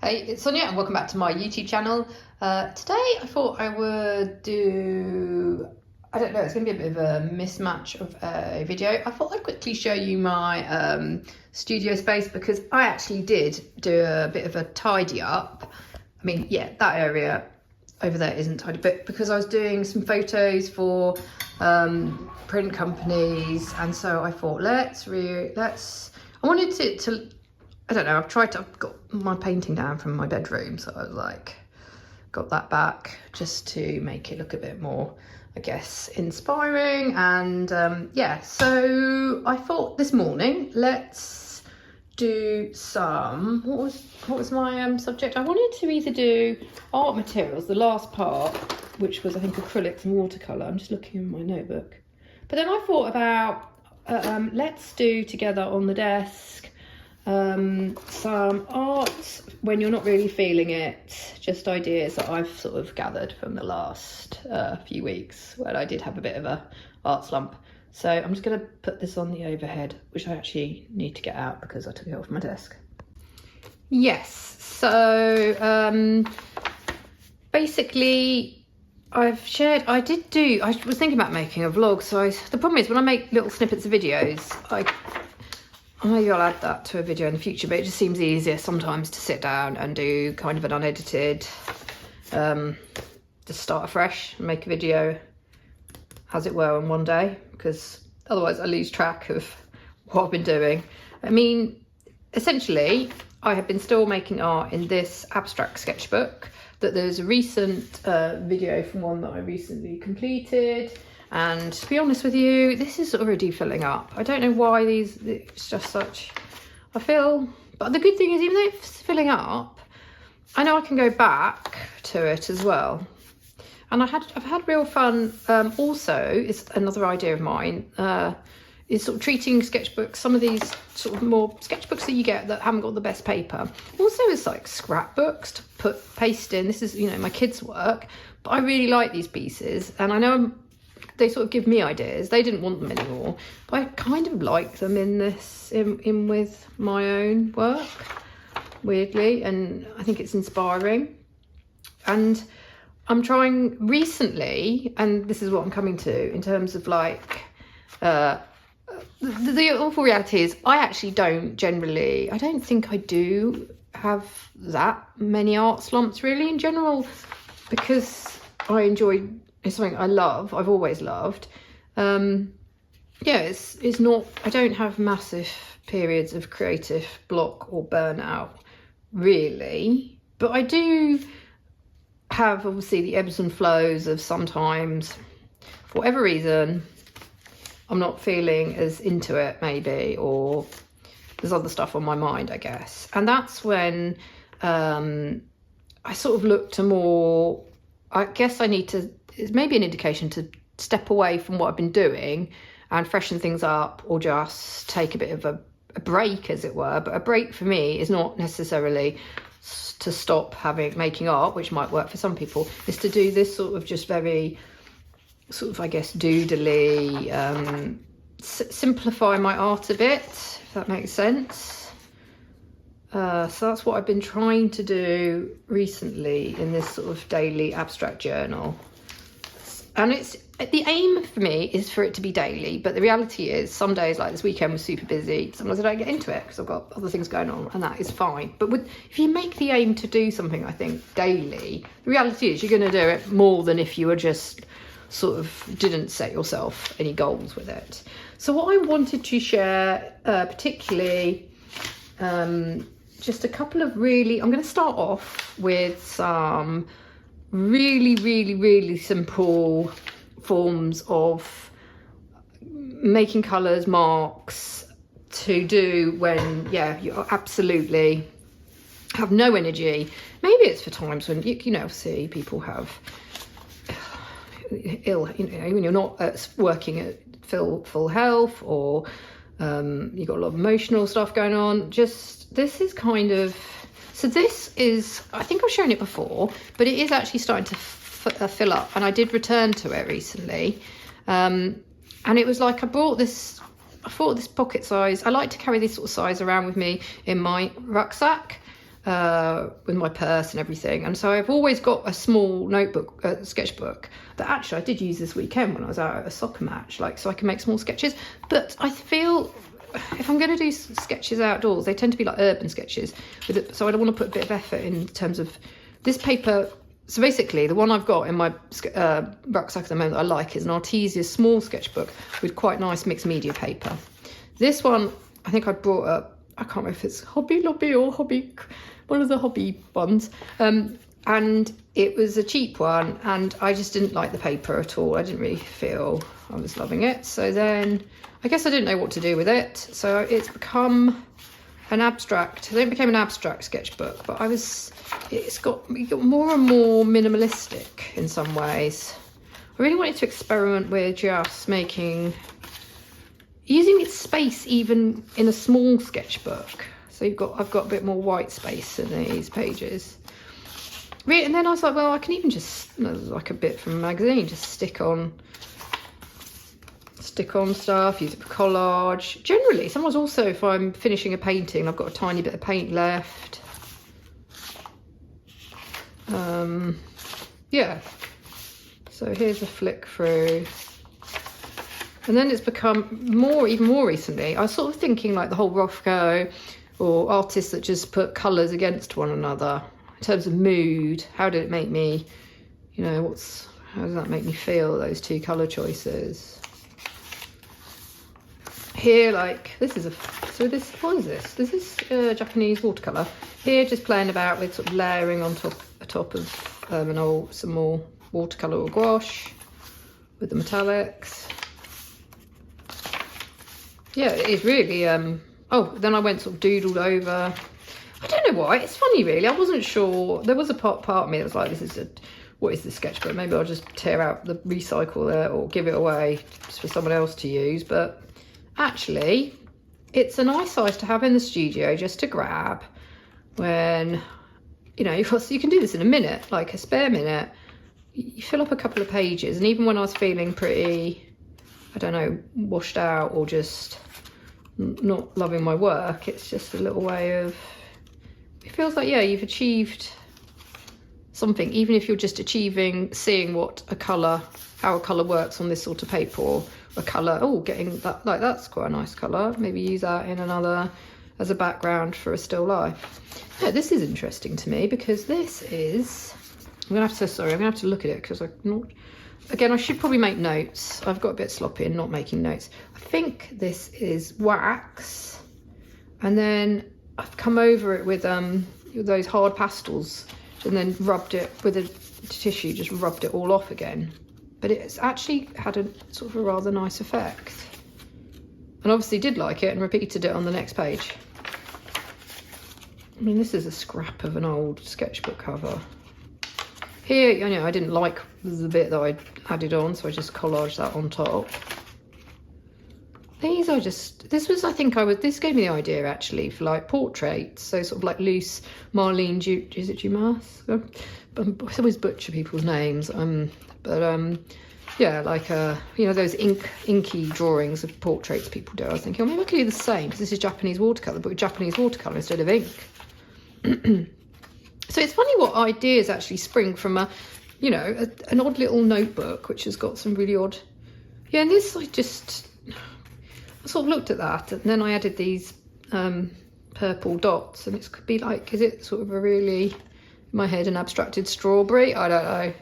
Hey, it's Sonia and welcome back to my YouTube channel. Today I thought I would do, I don't know, it's going to be a bit of a mismatch of a video. I thought I'd quickly show you my studio space because I actually did do a bit of a tidy up. I mean, yeah, that area over there isn't tidy, but because I was doing some photos for print companies, and so I thought I wanted it to, I don't know, I've got my painting down from my bedroom, so I was like, got that back just to make it look a bit more, I guess, inspiring. And yeah, so I thought this morning, let's do some, what was my subject? I wanted to either do art materials, the last part, which was I think acrylics and watercolor. I'm just looking in my notebook. But then I thought about, let's do together on the desk, some art when you're not really feeling it, just ideas that I've sort of gathered from the last few weeks when I did have a bit of a art slump. So I'm just going to put this on the overhead, which I actually need to get out because I took it off my desk. Yes, so basically I was thinking about making a vlog. So the problem is when I make little snippets of videos, maybe I'll add that to a video in the future, but it just seems easier sometimes to sit down and do kind of an unedited, just start afresh and make a video, as it were, in one day, because otherwise I lose track of what I've been doing. I mean, essentially, I have been still making art in this abstract sketchbook, that there's a recent video from one that I recently completed. And to be honest with you, this is already filling up. I don't know why it's just such, I feel, but the good thing is even though it's filling up, I know I can go back to it as well. And I've had real fun. Also, it's another idea of mine, is sort of treating sketchbooks, some of these sort of more sketchbooks that you get that haven't got the best paper. Also, it's like scrapbooks to paste in. This is, you know, my kids' work, but I really like these pieces. And I know they sort of give me ideas. They didn't want them anymore, but I kind of like them in this, in with my own work, weirdly, and I think it's inspiring. And I'm trying recently, and this is what I'm coming to in terms of like, the awful reality is I actually don't think I do have that many art slumps really in general, because I enjoy, it's something I love, I've always loved. Yeah, it's not, I don't have massive periods of creative block or burnout really, but I do have obviously the ebbs and flows of sometimes, for whatever reason, I'm not feeling as into it maybe, or there's other stuff on my mind, I guess. And that's when I sort of look to more, I guess I need to, it's maybe an indication to step away from what I've been doing and freshen things up, or just take a bit of a break, as it were. But a break for me is not necessarily to stop making art, which might work for some people, is to do this sort of just very sort of, I guess, doodly, simplify my art a bit, if that makes sense. So that's what I've been trying to do recently in this sort of daily abstract journal. And the aim for me is for it to be daily, but the reality is some days, like this weekend was super busy, sometimes I don't get into it because I've got other things going on, and that is fine. But if you make the aim to do something, I think, daily, the reality is you're going to do it more than if you were just sort of didn't set yourself any goals with it. So what I wanted to share, particularly, just a couple of really, I'm going to start off with some really simple forms of making colours, marks, to do when, yeah, you absolutely have no energy. Maybe it's for times when you know, see people have ill, you know, when you're not working at full health, or you've got a lot of emotional stuff going on. Just, this is kind of, so this is, I think I've shown it before, but it is actually starting to fill up, and I did return to it recently, and it was like I thought this pocket size, I like to carry this sort of size around with me in my rucksack, with my purse and everything. And so I've always got a small notebook, sketchbook, that actually I did use this weekend when I was out at a soccer match, like, so I can make small sketches. But I feel if I'm going to do sketches outdoors, they tend to be like urban sketches, so I don't want to put a bit of effort in terms of this paper. So basically the one I've got in my rucksack at the moment that I like is an Artesia small sketchbook with quite nice mixed media paper. This one I think I brought up, I can't remember if it's Hobby Lobby or Hobby, one of the hobby ones, and it was a cheap one, and I just didn't like the paper at all. I didn't really feel I was loving it. So then I guess I didn't know what to do with it. So it's become an abstract. Then it became an abstract sketchbook, but it got more and more minimalistic in some ways. I really wanted to experiment with just using its space even in a small sketchbook. So I've got a bit more white space in these pages. And then I was like, well, I can even just, like a bit from a magazine, just stick on stuff, use it for collage. Generally, sometimes also if I'm finishing a painting, I've got a tiny bit of paint left. Yeah. So here's a flick through. And then it's become even more recently. I was sort of thinking like the whole Rothko or artists that just put colours against one another. In terms of mood, how did it make me, how does that make me feel, those two colour choices? Here, like, what is this? This is Japanese watercolour. Here, just playing about with sort of layering on top of some more watercolour or gouache with the metallics. Yeah, it is really, then I went sort of doodled over. I don't know why, it's funny really, I wasn't sure. There was a part of me that was like, what is this sketchbook? Maybe I'll just tear out recycle it or give it away just for someone else to use. But actually, it's a nice size to have in the studio just to grab when, you can do this in a minute, like a spare minute. You fill up a couple of pages, and even when I was feeling pretty, I don't know, washed out or just not loving my work, it's just a little way of, it feels like, yeah, you've achieved something, even if you're just seeing what how a colour works on this sort of paper, or a colour, getting that, like, that's quite a nice colour, maybe use that in another as a background for a still life. Yeah, this is interesting to me because this is, I'm gonna have to look at it because I should probably make notes. I've got a bit sloppy in not making notes. I think this is wax, and then I've come over it with those hard pastels, and then rubbed it with a tissue, just rubbed it all off again. But it's actually had a sort of a rather nice effect. And obviously did like it and repeated it on the next page. I mean, this is a scrap of an old sketchbook cover. Here, I didn't like the bit that I added on, so I just collaged that on top. These are just, this gave me the idea actually for like portraits, so sort of like loose Marlene, is it Dumas? I always butcher people's names, yeah, like those inky drawings of portraits people do. I was thinking, maybe I could do the same, because this is Japanese watercolour, but with Japanese watercolour instead of ink. So it's funny what ideas actually spring from an odd little notebook, which has got some really odd, and this I sort of looked at that, and then I added these purple dots, and it could be like, is it sort of a really, in my head, an abstracted strawberry? I don't know.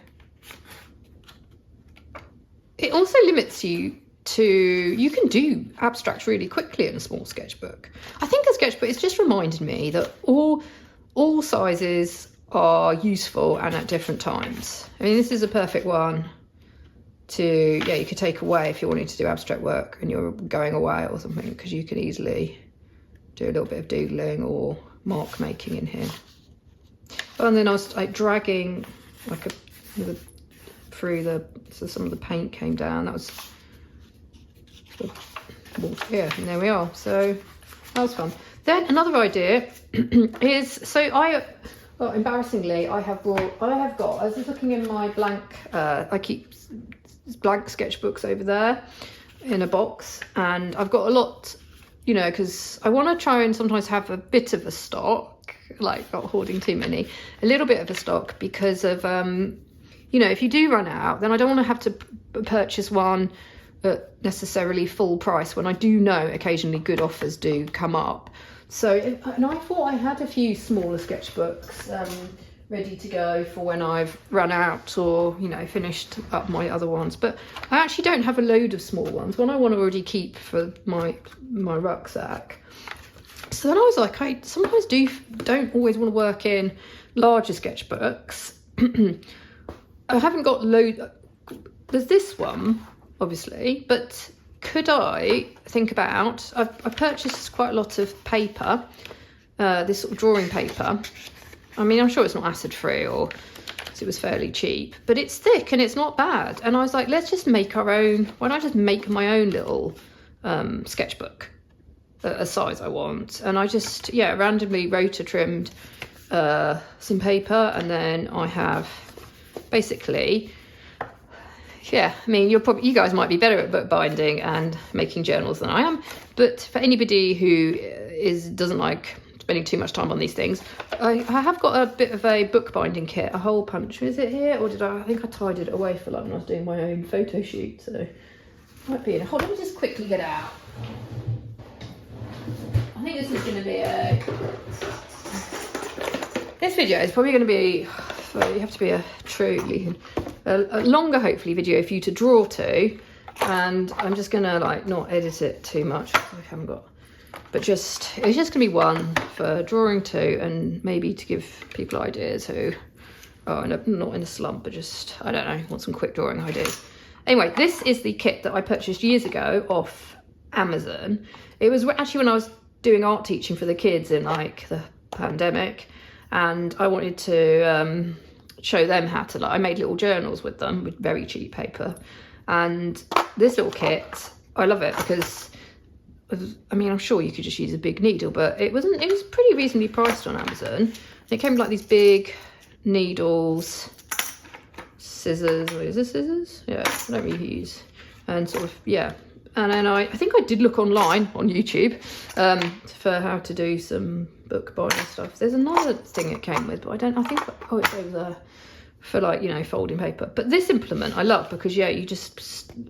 It also limits you you can do abstracts really quickly in a small sketchbook. I think a sketchbook, it's just reminded me that all sizes are useful and at different times. I mean, this is a perfect one you could take away if you're wanting to do abstract work and you're going away or something, because you can easily do a little bit of doodling or mark making in here. And then I was like dragging so some of the paint came down. That was, and there we are. So that was fun. Then another idea is, embarrassingly, I have got, I was just looking in my blank, I keep blank sketchbooks over there in a box, and I've got a lot, because I want to try and sometimes have a bit of a stock, like not hoarding too many, a little bit of a stock because of, you know, if you do run out, then I don't want to have to purchase one at necessarily full price when I do know occasionally good offers do come up. So, and I thought I had a few smaller sketchbooks ready to go for when I've run out or, you know, finished up my other ones, but I actually don't have a load of small ones. One I want to already keep for my rucksack. So then I was like, I sometimes don't always want to work in larger sketchbooks. I haven't got load. There's this one, obviously, but could I think about, I've purchased quite a lot of paper, this sort of drawing paper. I mean, I'm sure it's not acid free or it was fairly cheap, but it's thick and it's not bad. And I was like, let's just make our own, why don't I just make my own little sketchbook, a size I want. And I just, yeah, randomly rotor trimmed some paper, and then I have basically, yeah, I mean, you guys might be better at book binding and making journals than I am, but for anybody who doesn't like spending too much time on these things, I have got a bit of a bookbinding kit, a hole punch. Is it here, or I think I tied it away for like when I was doing my own photo shoot, so it might be in a hole. Let me just quickly get out. I think this is going to be this video is probably going to be, you have to be a longer hopefully video for you to draw to, and I'm just going to like not edit it too much. I haven't got, but it's just going to be one for drawing to, and maybe to give people ideas who are not in a slump, but just, I don't know, want some quick drawing ideas. Anyway, this is the kit that I purchased years ago off Amazon. It was actually when I was doing art teaching for the kids in like the pandemic, and I wanted to show them how to, like, I made little journals with them with very cheap paper. And this little kit, I love it because, I mean, I'm sure you could just use a big needle, but it was pretty reasonably priced on Amazon. It came with like these big needles, scissors. What is this, scissors? Yeah, I don't really use. And sort of, yeah. And then I think I did look online on YouTube for how to do some book binding stuff. There's another thing it came with, but I think, oh, it's over there for, like, you know, folding paper. But this implement I love because, yeah, you just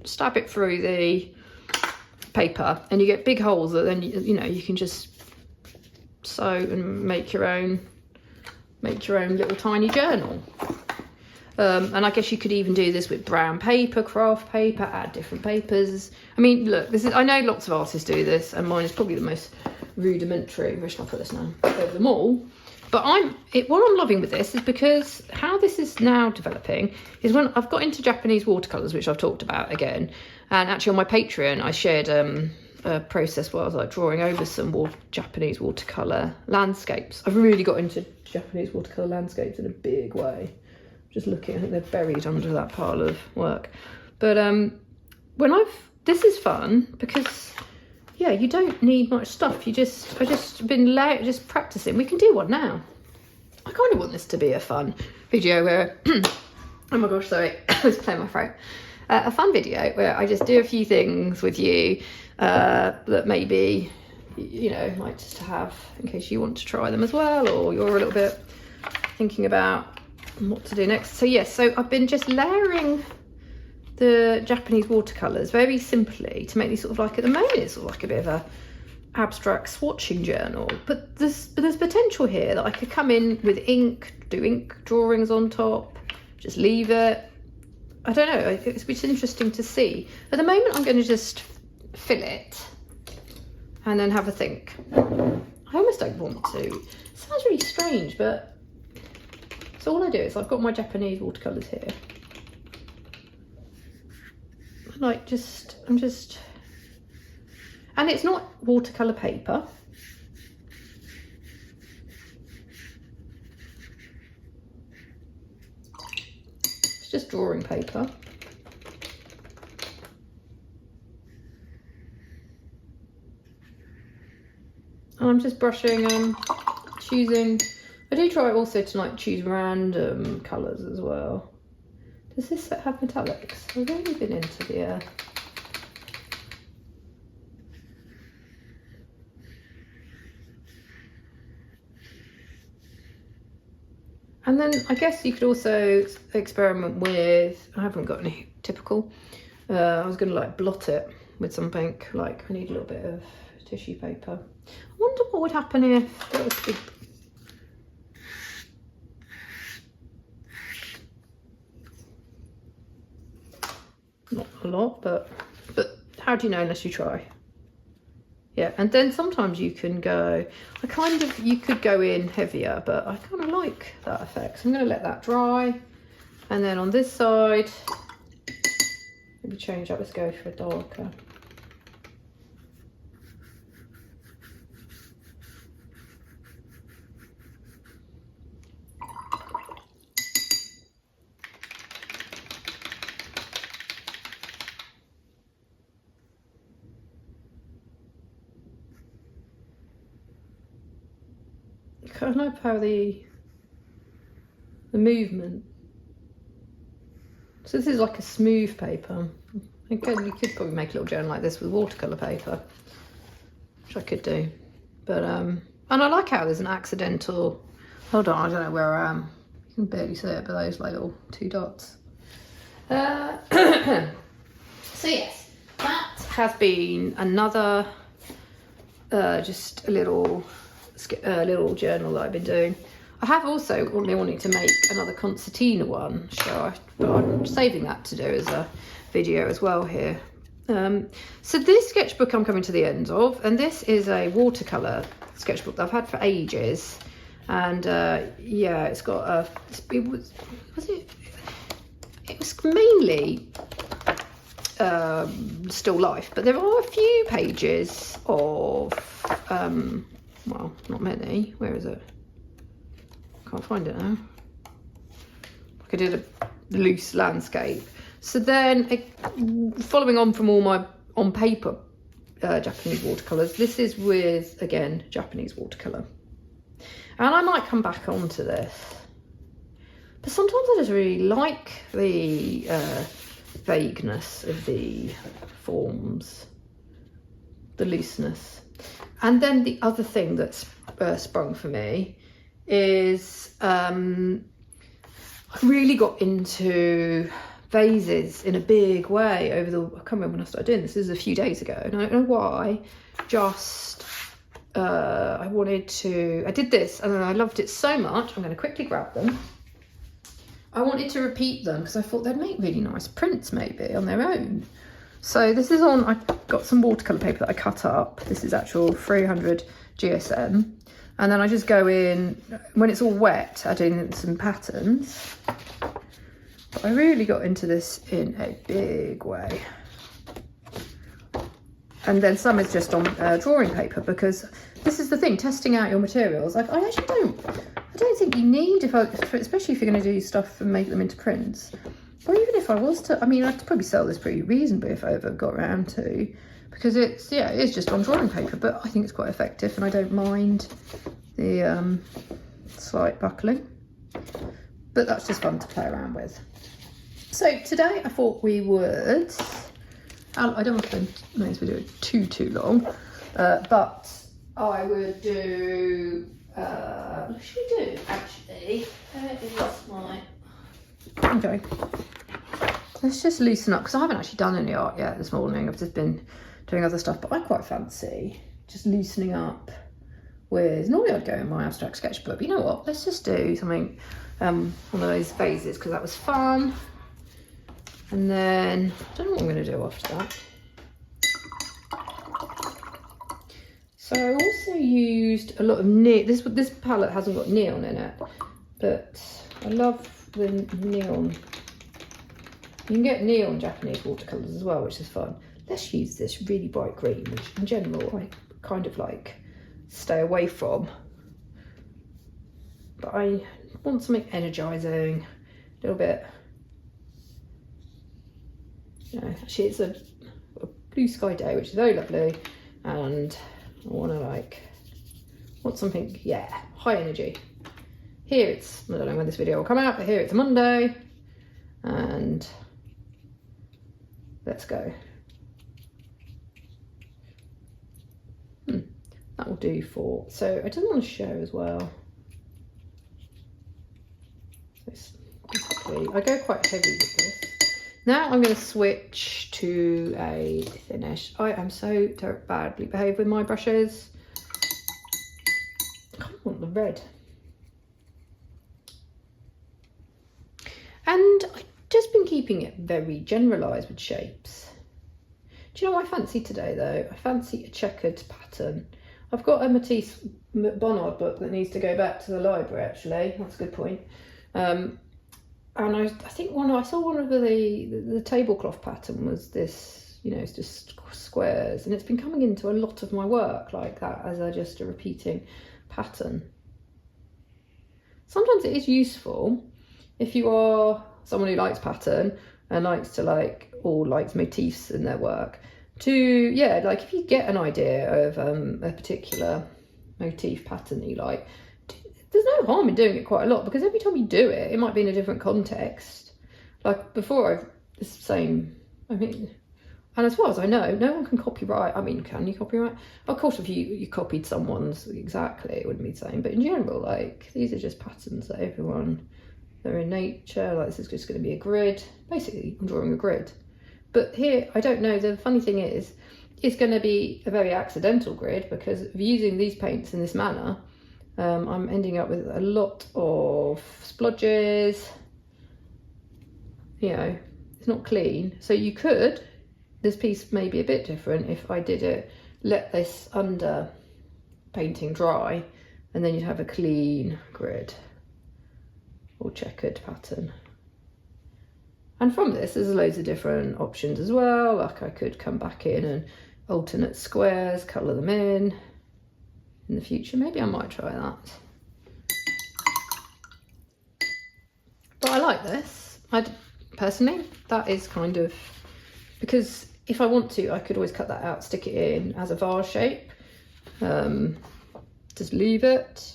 stab it through the paper and you get big holes that then, you know, you can just sew and make your own little tiny journal. And I guess you could even do this with brown paper, craft paper, add different papers. I mean, look, I know lots of artists do this, and mine is probably the most rudimentary. Where should I put this now? Over them all. But what I'm loving with this is because how this is now developing is when I've got into Japanese watercolors, which I've talked about again. And actually on my Patreon, I shared a process where I was like drawing over some Japanese watercolor landscapes. I've really got into Japanese watercolor landscapes in a big way. Just looking, I think they're buried under that pile of work. But this is fun because, yeah, you don't need much stuff. I've just been just practicing. We can do one now. I kind of want this to be a fun video where, oh my gosh, sorry, I was playing my throat. A fun video where I just do a few things with you that maybe, you know, like just to have in case you want to try them as well, or you're a little bit thinking about what to do next. So yes, so I've been just layering the Japanese watercolors very simply to make these sort of like, at the moment it's sort of like a bit of a abstract swatching journal, but there's potential here that I could come in with ink, do ink drawings on top, just leave it. I don't know, it's interesting to see. At the moment I'm going to just fill it and then have a think. I almost don't want to. It sounds really strange, but so all I do is I've got my Japanese watercolors here. Like I'm just, and it's not watercolor paper. It's just drawing paper. And I'm just brushing and choosing. I do try also to like choose random colours as well. Does this set have metallics? I've only been into the And then I guess you could also experiment with, I haven't got any typical, I was going to like blot it with something, like I need a little bit of tissue paper. I wonder what would happen if that was big. Not a lot, but how do you know unless you try? Yeah, and then sometimes you can go, you could go in heavier, but I kind of like that effect. So I'm going to let that dry. And then on this side, maybe change up, let's go for a darker. I kind of like how the movement. So this is like a smooth paper. Again, you could probably make a little journal like this with watercolor paper, which I could do. But and I like how there's an accidental. Hold on, I don't know where I am. You can barely see it, but those like little 2 dots. So yes, that has been another just a little journal that I've been doing. I have also been wanting to make another concertina one, but I'm saving that to do as a video as well here. So this sketchbook I'm coming to the end of, and this is a watercolor sketchbook that I've had for ages, and yeah, it's got a. It was mainly still life, but there are a few pages of well, not many. Where is it? Can't find it now. I did a loose landscape. So then, following on from all my on paper Japanese watercolors, this is with, again, Japanese watercolor. And I might come back onto this. But sometimes I just really like the vagueness of the forms, the looseness. And then the other thing that's sprung for me is I really got into vases in a big way over the, I can't remember when I started doing this. This is a few days ago, and I don't know why. Just I did this and then I loved it so much. I'm going to quickly grab them. I wanted to repeat them because I thought they'd make really nice prints maybe on their own. So this is on, I got some watercolour paper that I cut up. This is actual 300 GSM. And then I just go in, when it's all wet, add in some patterns. But I really got into this in a big way. And then some is just on drawing paper, because this is the thing, testing out your materials. Like I actually don't think you need, especially if you're going to do stuff and make them into prints. Or even if I was to, I mean, I'd probably sell this pretty reasonably if I ever got around to, because it's, yeah, it is just on drawing paper, but I think it's quite effective and I don't mind the slight buckling. But that's just fun to play around with. So today I thought we would, I don't want to make this video too long, but I would do, what should we do actually? Where is my, okay. Let's just loosen up, because I haven't actually done any art yet this morning. I've just been doing other stuff, but I quite fancy just loosening up with, normally I'd go in my abstract sketchbook, but you know what? Let's just do something, one of those vases, because that was fun. And then, I don't know what I'm going to do after that. So I also used a lot of neon. This palette hasn't got neon in it, but I love the neon. You can get neon Japanese watercolours as well, which is fun. Let's use this really bright green, which in general I kind of like stay away from. But I want something energising, a little bit. You know, actually it's a blue sky day, which is very lovely, and I want to want something, yeah, high energy. Here it's, I don't know when this video will come out, but here it's a Monday, and let's go. That will do for, so I just want to show as well. Basically, I go quite heavy with this. Now I'm going to switch to a finish. I am so badly behaved with my brushes. I want the red. And I've just been keeping it very generalised with shapes. Do you know what I fancy today though? I fancy a checkered pattern. I've got a Matisse Bonnard book that needs to go back to the library actually. That's a good point. And I think I saw one of the tablecloth pattern was this, you know, it's just squares, and it's been coming into a lot of my work like that as just a repeating pattern. Sometimes it is useful if you are someone who likes pattern and likes motifs in their work to, like if you get an idea of a particular motif pattern that you like, there's no harm in doing it quite a lot, because every time you do it, it might be in a different context. Like before, and as far as I know, no one can copyright. I mean, can you copyright? Of course, if you copied someone's exactly, it wouldn't be the same. But in general, like these are just patterns that they're in nature. Like this is just going to be a grid. Basically, I'm drawing a grid. But here, I don't know. The funny thing is, it's going to be a very accidental grid because of using these paints in this manner. I'm ending up with a lot of splodges. You know, it's not clean. So you could, this piece may be a bit different if I did it, let this under painting dry, and then you'd have a clean grid or checkered pattern. And from this, there's loads of different options as well. Like I could come back in and alternate squares, colour them in the future. Maybe I might try that. But I like this. Personally, that is kind of, because if I want to, I could always cut that out, stick it in as a vase shape. Just leave it.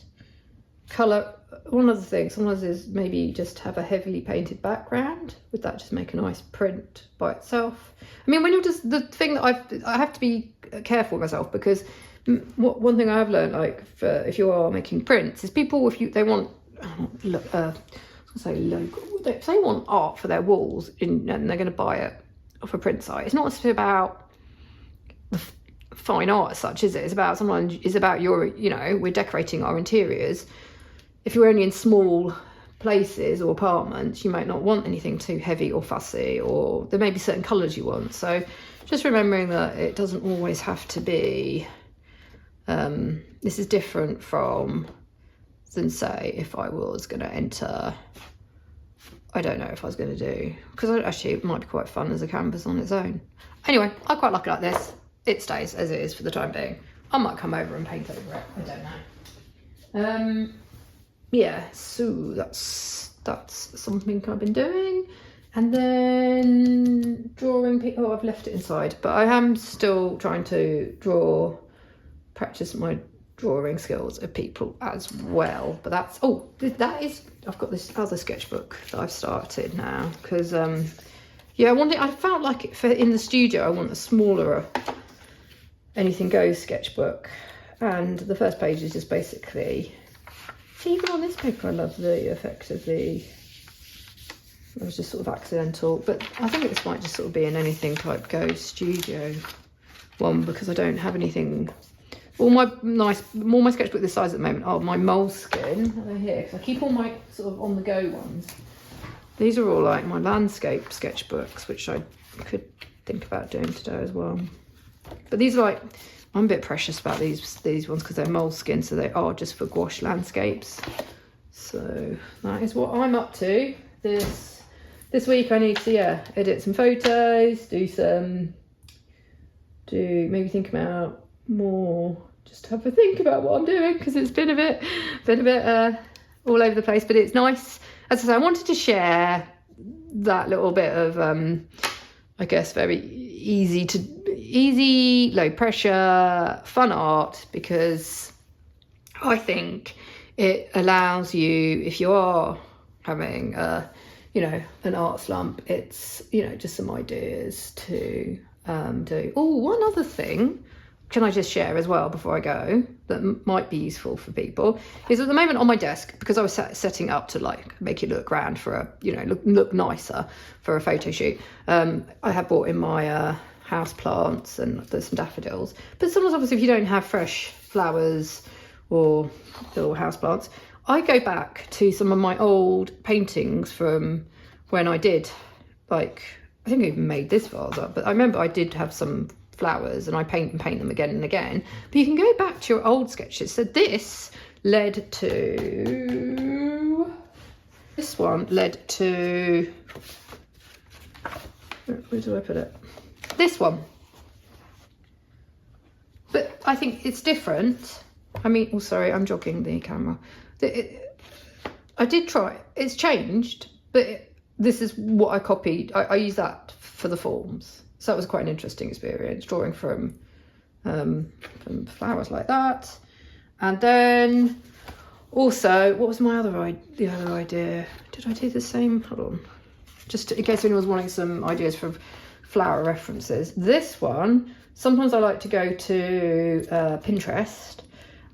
Colour. One other thing, sometimes is maybe just have a heavily painted background. Would that just make a nice print by itself? I mean, when you're just, the thing that I have to be careful with myself, because one thing I have learned, like if you are making prints, is people, if they want, if they want art for their walls and they're going to buy it off a print site, it's not about the fine art as such, is it? It's about your, you know, we're decorating our interiors. If you're only in small places or apartments, you might not want anything too heavy or fussy, or there may be certain colours you want. So just remembering that it doesn't always have to be, this is different than say if I was going to enter, I don't know if I was going to do, because actually it might be quite fun as a canvas on its own. Anyway, I quite like it like this. It stays as it is for the time being. I might come over and paint over it, I don't know. Yeah, so that's something I've been doing. And then drawing, oh, I've left it inside, but I am still trying to practice my drawing skills of people as well. But I've got this other sketchbook that I've started now, because I felt like in the studio I want a smaller anything goes sketchbook, and the first page is just basically, see, even on this paper I love the effect of it was just sort of accidental, but I think this might just sort of be an anything type go studio one, because I don't have anything. All my sketchbook this size at the moment are my moleskin over here, because I keep all my sort of on the go ones. These are all like my landscape sketchbooks, which I could think about doing today as well. But these are like, I'm a bit precious about these ones because they're moleskin, so they are just for gouache landscapes. So that is what I'm up to this week. I need to edit some photos, maybe think about more, just have a think about what I'm doing, because it's been a bit all over the place. But it's nice, as I say, I wanted to share that little bit of I guess very easy, low pressure, fun art, because I think it allows you, if you are having an art slump, it's, just some ideas to do. Oh, one other thing can I just share as well before I go, that might be useful for people, is at the moment on my desk, because I was setting up to like make it look grand for a, you know, look nicer for a photo shoot. I have brought in my house plants, and there's some daffodils. But sometimes obviously if you don't have fresh flowers or little house plants, I go back to some of my old paintings from when I did, like, I think I even made this vase up, but I remember I did have some flowers, and I paint them again and again. But you can go back to your old sketches. So this led to, this one led to, where do I put it? This one. But I think it's different. I mean, oh sorry, I'm jogging the camera. I did try, it's changed, but this is what I copied. I use that for the forms. So that was quite an interesting experience, drawing from flowers like that. And then also, what was my other idea? Did I do the same? Hold on. Just in case anyone was wanting some ideas for flower references. This one, sometimes I like to go to Pinterest,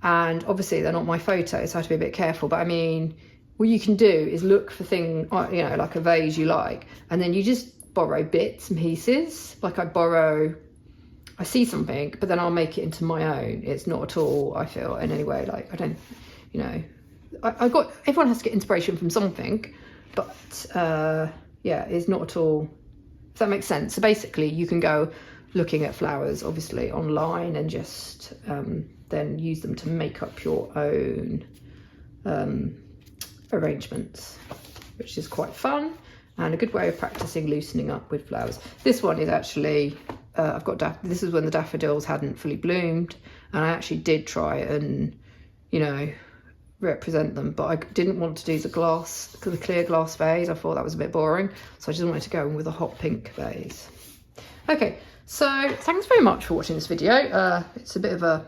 and obviously they're not my photos, so I have to be a bit careful. But I mean, what you can do is look for things, you know, like a vase you like, and then you just borrow bits and pieces. Like I see something, but then I'll make it into my own. It's not at all, I feel, in any way, like, I don't, you know, everyone has to get inspiration from something, but yeah, it's not at all, if that makes sense. So basically you can go looking at flowers, obviously, online, and just then use them to make up your own arrangements, which is quite fun and a good way of practicing loosening up with flowers. This one is actually, I've got, this is when the daffodils hadn't fully bloomed, and I actually did try and, you know, represent them, but I didn't want to do the clear glass vase. I thought that was a bit boring, so I just wanted to go in with a hot pink vase. Okay, so thanks very much for watching this video. It's a bit of a,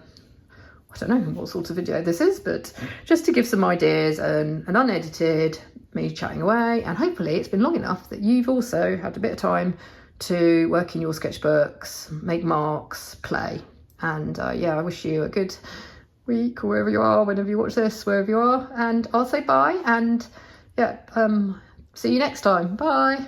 I don't know what sort of video this is, but just to give some ideas, and unedited, me chatting away, and hopefully it's been long enough that you've also had a bit of time to work in your sketchbooks, make marks, play. And yeah, I wish you a good week, or wherever you are, whenever you watch this, wherever you are, and I'll say bye, and yeah, see you next time. Bye.